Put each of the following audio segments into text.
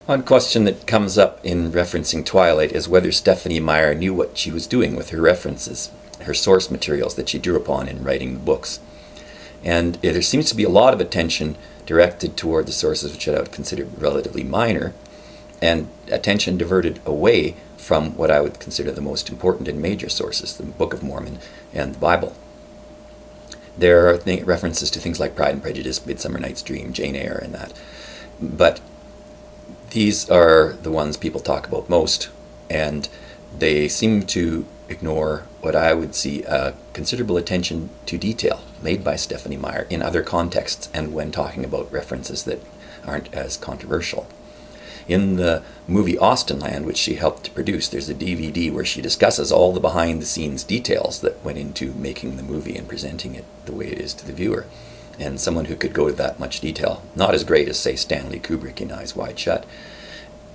One question that comes up in referencing Twilight is whether Stephenie Meyer knew what she was doing with her references, her source materials that she drew upon in writing the books. And there seems to be a lot of attention directed toward the sources which I would consider relatively minor, and attention diverted away from what I would consider the most important and major sources, the Book of Mormon and the Bible. There are references to things like Pride and Prejudice, Midsummer Night's Dream, Jane Eyre, and that. But these are the ones people talk about most, and they seem to ignore what I would see considerable attention to detail made by Stephenie Meyer in other contexts and when talking about references that aren't as controversial. In the movie Austenland, which she helped to produce, there's a DVD where she discusses all the behind-the-scenes details that went into making the movie and presenting it the way it is to the viewer. And someone who could go to that much detail, not as great as, say, Stanley Kubrick in Eyes Wide Shut,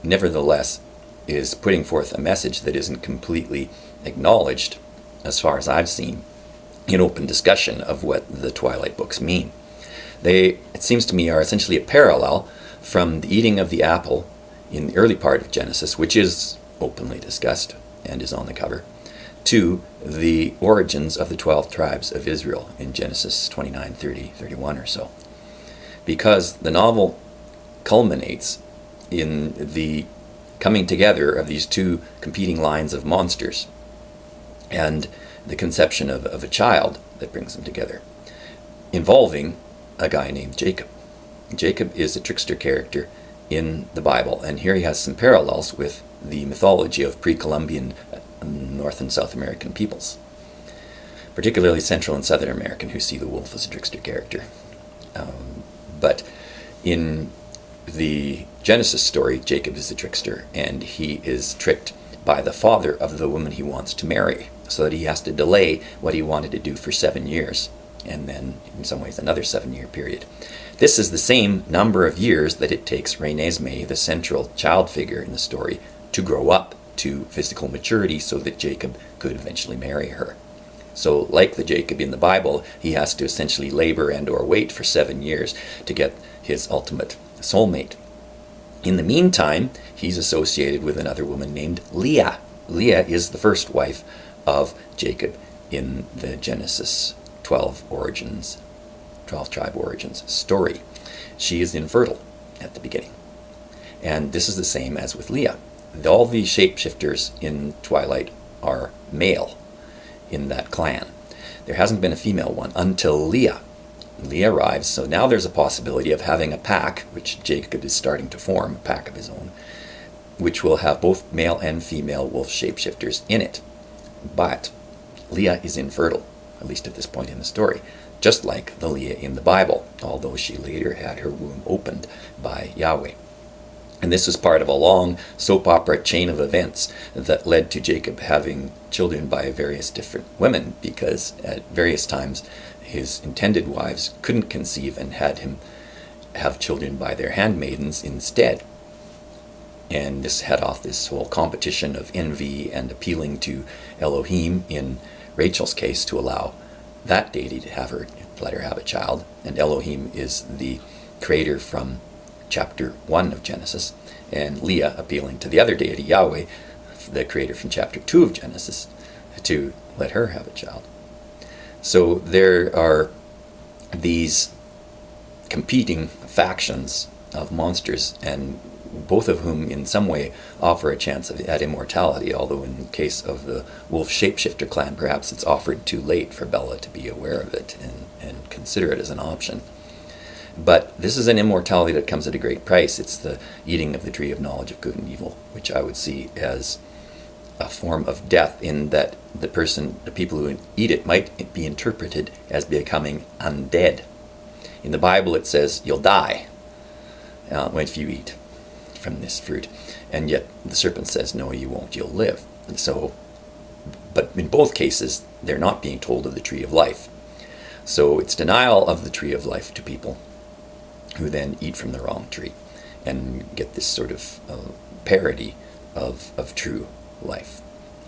nevertheless is putting forth a message that isn't completely acknowledged, as far as I've seen, in open discussion of what the Twilight books mean. They, it seems to me, are essentially a parallel from the eating of the apple in the early part of Genesis, which is openly discussed and is on the cover, to the origins of the 12 tribes of Israel in Genesis 29, 30, 31 or so. Because the novel culminates in the coming together of these two competing lines of monsters and the conception of a child that brings them together, involving a guy named Jacob. Jacob is a trickster character in the Bible, and here he has some parallels with the mythology of pre-Columbian North and South American peoples, particularly Central and Southern American, who see the wolf as a trickster character. But in the Genesis story, Jacob is a trickster, and he is tricked by the father of the woman he wants to marry, so that he has to delay what he wanted to do for 7 years, and then, in some ways, another 7-year period. This is the same number of years that it takes Renesmee, the central child figure in the story, to grow up to physical maturity so that Jacob could eventually marry her. So, like the Jacob in the Bible, he has to essentially labor and or wait for 7 years to get his ultimate soulmate. In the meantime, he's associated with another woman named Leah. Leah is the first wife of Jacob in the Genesis 12 tribe origins story. She is infertile at the beginning. And this is the same as with Leah. All these shapeshifters in Twilight are male in that clan. There hasn't been a female one until Leah. Leah arrives, so now there's a possibility of having a pack, which Jacob is starting to form, a pack of his own, which will have both male and female wolf shapeshifters in it. But Leah is infertile, at least at this point in the story, just like the Leah in the Bible, although she later had her womb opened by Yahweh. And this was part of a long soap opera chain of events that led to Jacob having children by various different women, because at various times his intended wives couldn't conceive and had him have children by their handmaidens instead. And this had off this whole competition of envy and appealing to Elohim in Rachel's case to allow that deity to let her have a child. And Elohim is the creator from chapter 1 of Genesis, and Leah appealing to the other deity, Yahweh, the creator from chapter 2 of Genesis, to let her have a child. So there are these competing factions of monsters, and both of whom in some way offer a chance at immortality, although in the case of the wolf shapeshifter clan, perhaps it's offered too late for Bella to be aware of it and consider it as an option. But this is an immortality that comes at a great price. It's the eating of the tree of knowledge of good and evil, which I would see as a form of death, in that the people who eat it might be interpreted as becoming undead. In the Bible it says you'll die if you eat from this fruit, and yet the serpent says no, you won't, you'll live. So, but in both cases they're not being told of the tree of life. So it's denial of the tree of life to people who then eat from the wrong tree and get this sort of parody of true life.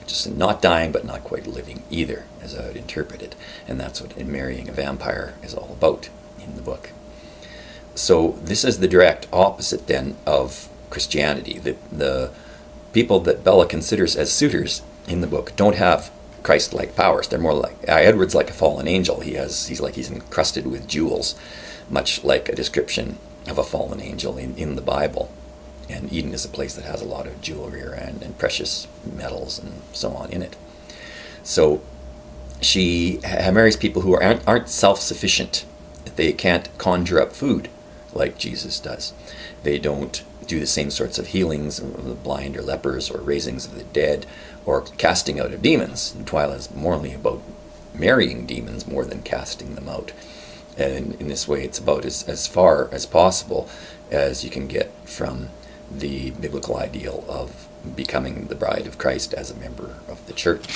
Just not dying but not quite living either, as I would interpret it. And that's what marrying a vampire is all about in the book. So this is the direct opposite then of Christianity. The people that Bella considers as suitors in the book don't have Christ-like powers. They're more like Edward's like a fallen angel. He's encrusted with jewels, much like a description of a fallen angel in the Bible. And Eden is a place that has a lot of jewelry and precious metals and so on in it. So she marries people who aren't self-sufficient. They can't conjure up food like Jesus does. They don't do the same sorts of healings of the blind or lepers or raisings of the dead or casting out of demons. And Twilight is morally about marrying demons more than casting them out. And in this way, it's about as far as possible as you can get from the biblical ideal of becoming the bride of Christ as a member of the church.